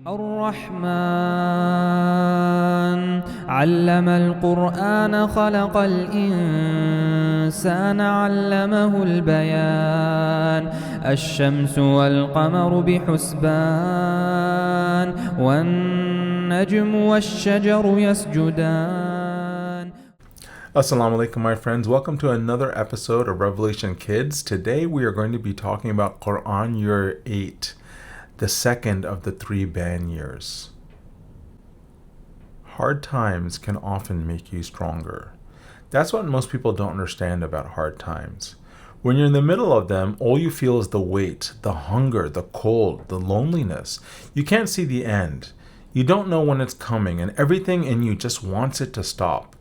الرحمن علم القرآن خلق الإنسان علمه البيان الشمس والقمر بحسبان والنجم والشجر يسجدان. Assalamu alaikum, my friends. Welcome to another episode of Revelation Kids. Today we are going to be talking about Qur'an Year 8, the second of the 3 ban years. Hard times can often make you stronger. That's what most people don't understand about hard times. When you're in the middle of them, all you feel is the weight, the hunger, the cold, the loneliness. You can't see the end. You don't know when it's coming, and everything in you just wants it to stop.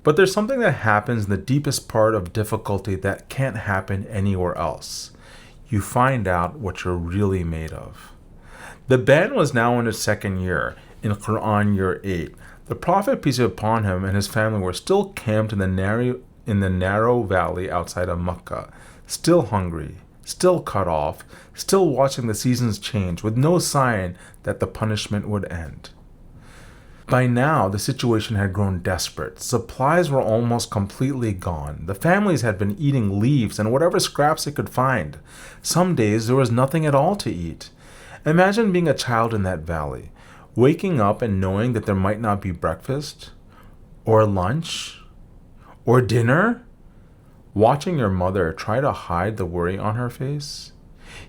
But there's something that happens in the deepest part of difficulty that can't happen anywhere else. You find out what you're really made of. The ban was now in its second year, in Qur'an Year 8. The Prophet, peace be upon him, and his family were still camped in the narrow valley outside of Mecca, still hungry, still cut off, still watching the seasons change, with no sign that the punishment would end. By now, the situation had grown desperate. Supplies were almost completely gone. The families had been eating leaves and whatever scraps they could find. Some days there was nothing at all to eat. Imagine being a child in that valley, waking up and knowing that there might not be breakfast, or lunch, or dinner, watching your mother try to hide the worry on her face,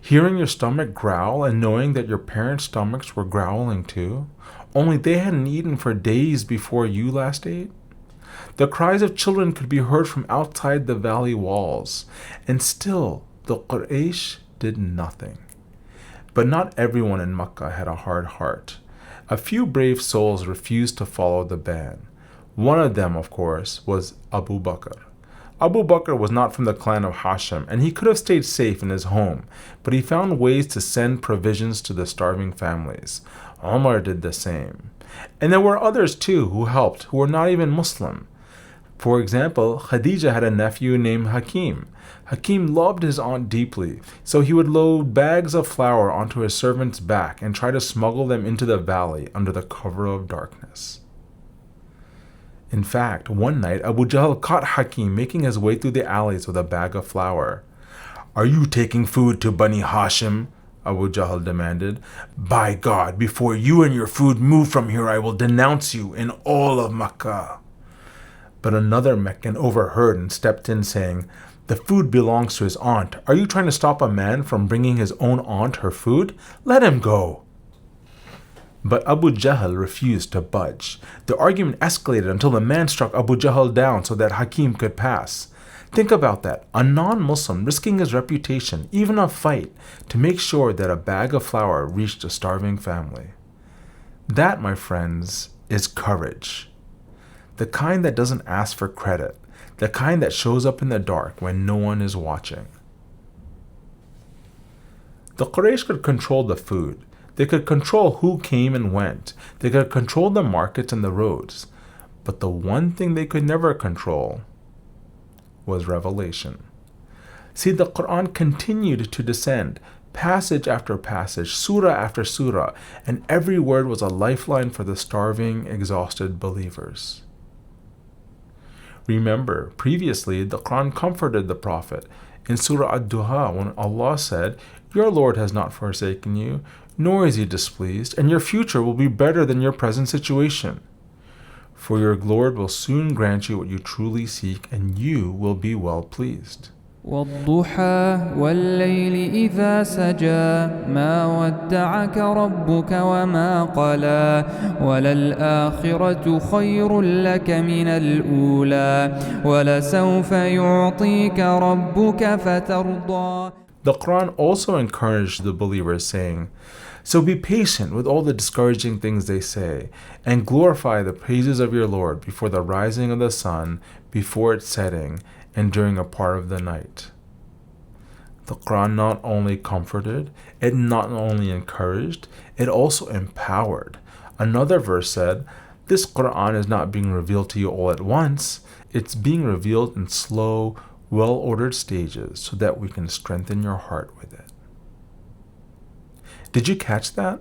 hearing your stomach growl and knowing that your parents' stomachs were growling too, only they hadn't eaten for days before you last ate. The cries of children could be heard from outside the valley walls, and still the Quraysh did nothing. But not everyone in Mecca had a hard heart. A few brave souls refused to follow the ban. One of them, of course, was Abu Bakr. Abu Bakr was not from the clan of Hashim, and he could have stayed safe in his home, but he found ways to send provisions to the starving families. Umar did the same. And there were others too who helped, who were not even Muslim. For example, Khadija had a nephew named Hakim. Hakim loved his aunt deeply, so he would load bags of flour onto his servant's back and try to smuggle them into the valley under the cover of darkness. In fact, one night Abu Jahl caught Hakim making his way through the alleys with a bag of flour. "Are you taking food to Bani Hashim?" Abu Jahl demanded. "By God, before you and your food move from here, I will denounce you in all of Makkah." But another Meccan overheard and stepped in, saying, "The food belongs to his aunt. Are you trying to stop a man from bringing his own aunt her food? Let him go." But Abu Jahl refused to budge. The argument escalated until the man struck Abu Jahl down so that Hakim could pass. Think about that, a non-Muslim risking his reputation, even a fight, to make sure that a bag of flour reached a starving family. That, my friends, is courage. The kind that doesn't ask for credit, the kind that shows up in the dark when no one is watching. The Quraysh could control the food. They could control who came and went. They could control the markets and the roads. But the one thing they could never control was revelation. See, the Qur'an continued to descend, passage after passage, surah after surah, and every word was a lifeline for the starving, exhausted believers. Remember, previously the Qur'an comforted the Prophet in Surah Ad-Duha when Allah said, "Your Lord has not forsaken you, nor is he displeased, and your future will be better than your present situation. For your Lord will soon grant you what you truly seek, and you will be well pleased." والضحى والليل إذا سجى ما ودعك ربك وما قلى وللآخرة خير لك من الأولى ولسوف يعطيك ربك فترضى. The Quran also encouraged the believers, saying, "So be patient with all the discouraging things they say, and glorify the praises of your Lord before the rising of the sun, before its setting, and during a part of the night." The Quran not only comforted, it not only encouraged, it also empowered. Another verse said, "This Quran is not being revealed to you all at once, it's being revealed in slow, well-ordered stages so that we can strengthen your heart with it." Did you catch that?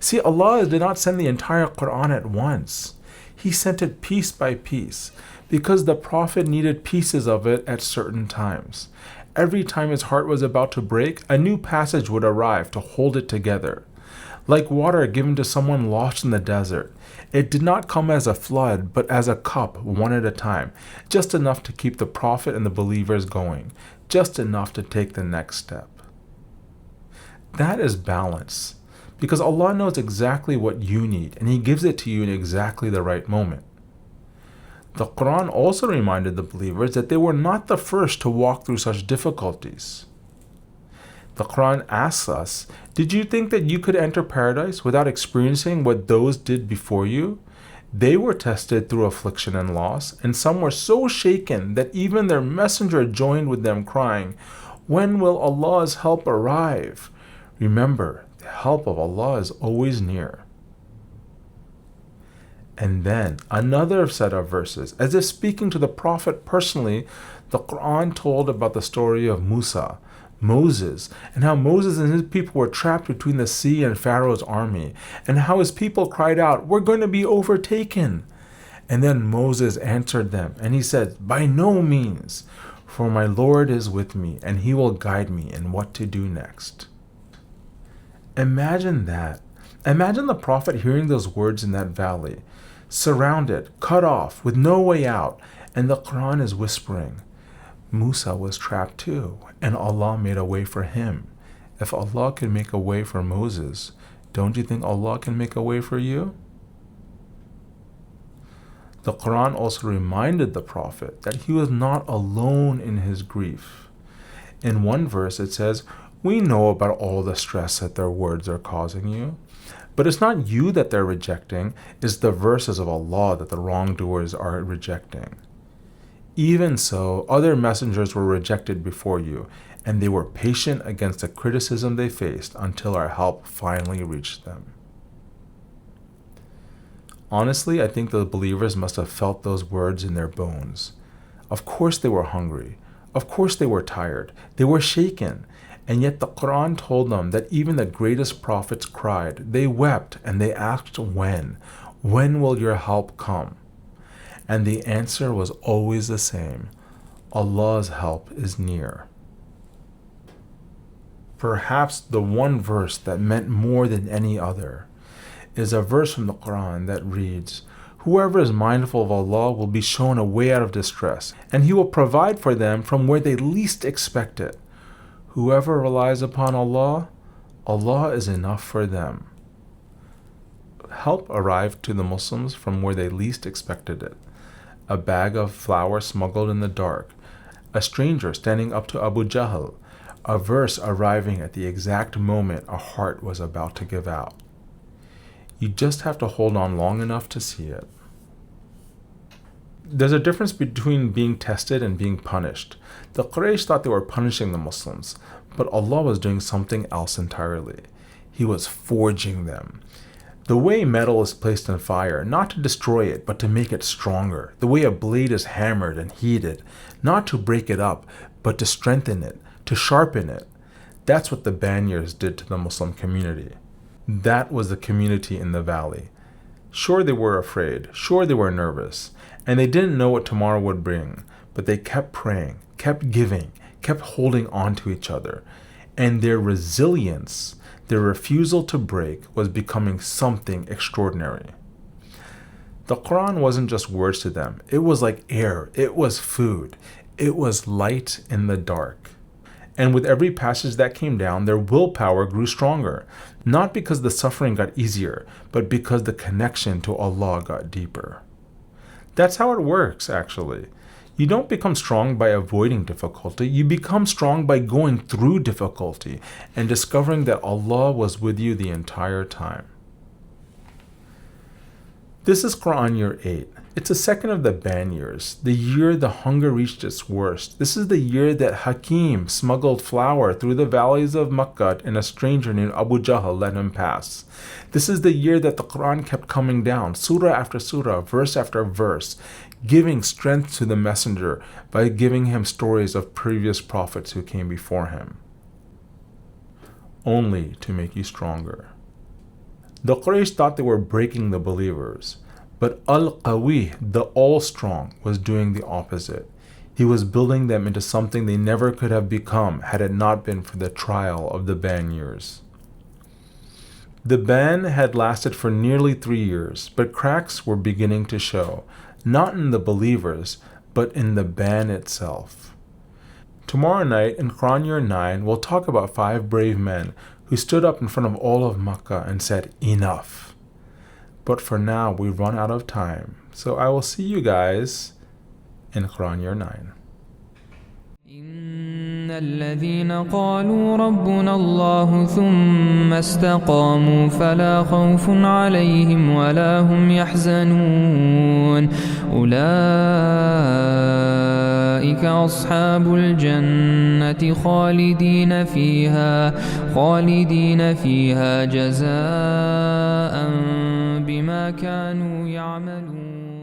See, Allah did not send the entire Qur'an at once. He sent it piece by piece because the Prophet needed pieces of it at certain times. Every time his heart was about to break, a new passage would arrive to hold it together. Like water given to someone lost in the desert, it did not come as a flood, but as a cup, one at a time, just enough to keep the Prophet and the believers going, just enough to take the next step. That is balance, because Allah knows exactly what you need, and He gives it to you in exactly the right moment. The Quran also reminded the believers that they were not the first to walk through such difficulties. The Quran asks us, did you think that you could enter paradise without experiencing what those did before you? They were tested through affliction and loss, and some were so shaken that even their messenger joined with them crying, when will Allah's help arrive? Remember, the help of Allah is always near. And then another set of verses, as if speaking to the Prophet personally, the Quran told about the story of Moses, and how Moses and his people were trapped between the sea and Pharaoh's army, and how his people cried out, we're going to be overtaken. And then Moses answered them, and he said, by no means, for my Lord is with me, and He will guide me in what to do next. Imagine that. Imagine the Prophet hearing those words in that valley, surrounded, cut off, with no way out, and the Quran is whispering, Musa was trapped too, and Allah made a way for him. If Allah can make a way for Moses, don't you think Allah can make a way for you? The Quran also reminded the Prophet that he was not alone in his grief. In one verse it says, we know about all the stress that their words are causing you, but it's not you that they're rejecting, it's the verses of Allah that the wrongdoers are rejecting. Even so, other messengers were rejected before you, and they were patient against the criticism they faced until our help finally reached them. Honestly, I think the believers must have felt those words in their bones. Of course they were hungry. Of course they were tired. They were shaken. And yet the Quran told them that even the greatest prophets cried. They wept and they asked when. When will your help come? And the answer was always the same. Allah's help is near. Perhaps the one verse that meant more than any other is a verse from the Quran that reads, whoever is mindful of Allah will be shown a way out of distress, and He will provide for them from where they least expect it. Whoever relies upon Allah, Allah is enough for them. Help arrived to the Muslims from where they least expected it. A bag of flour smuggled in the dark, a stranger standing up to Abu Jahl, a verse arriving at the exact moment a heart was about to give out. You just have to hold on long enough to see it. There's a difference between being tested and being punished. The Quraysh thought they were punishing the Muslims, but Allah was doing something else entirely. He was forging them. The way metal is placed in fire, not to destroy it, but to make it stronger. The way a blade is hammered and heated, not to break it up, but to strengthen it, to sharpen it. That's what the Banyas did to the Muslim community. That was the community in the valley. Sure, they were afraid. Sure, they were nervous. And they didn't know what tomorrow would bring. But they kept praying, kept giving, kept holding on to each other. And their resilience, their refusal to break, was becoming something extraordinary. The Quran wasn't just words to them. It was like air. It was food. It was light in the dark. And with every passage that came down, their willpower grew stronger. Not because the suffering got easier, but because the connection to Allah got deeper. That's how it works, actually. You don't become strong by avoiding difficulty. You become strong by going through difficulty and discovering that Allah was with you the entire time. This is Quran year 8. It's the second of the ban years, the year the hunger reached its worst. This is the year that Hakim smuggled flour through the valleys of Makkah and a stranger named Abu Jahl let him pass. This is the year that the Quran kept coming down, surah after surah, verse after verse, giving strength to the messenger by giving him stories of previous prophets who came before him, only to make you stronger. The Quraysh thought they were breaking the believers, but Al-Qawi, the all-strong, was doing the opposite. He was building them into something they never could have become had it not been for the trial of the ban years. The ban had lasted for nearly 3 years, but cracks were beginning to show, not in the believers, but in the ban itself. Tomorrow night in Qur'an Year 9, we'll talk about 5 brave men who stood up in front of all of Makkah and said, "Enough." But for now, we've run out of time, so I will see you guys in Qur'an Year 9. إن الذين قالوا ربنا الله ثم استقاموا فلا خوف عليهم ولا هم يحزنون أولئك أصحاب الجنة خالدين فيها جزاء بما كانوا يعملون.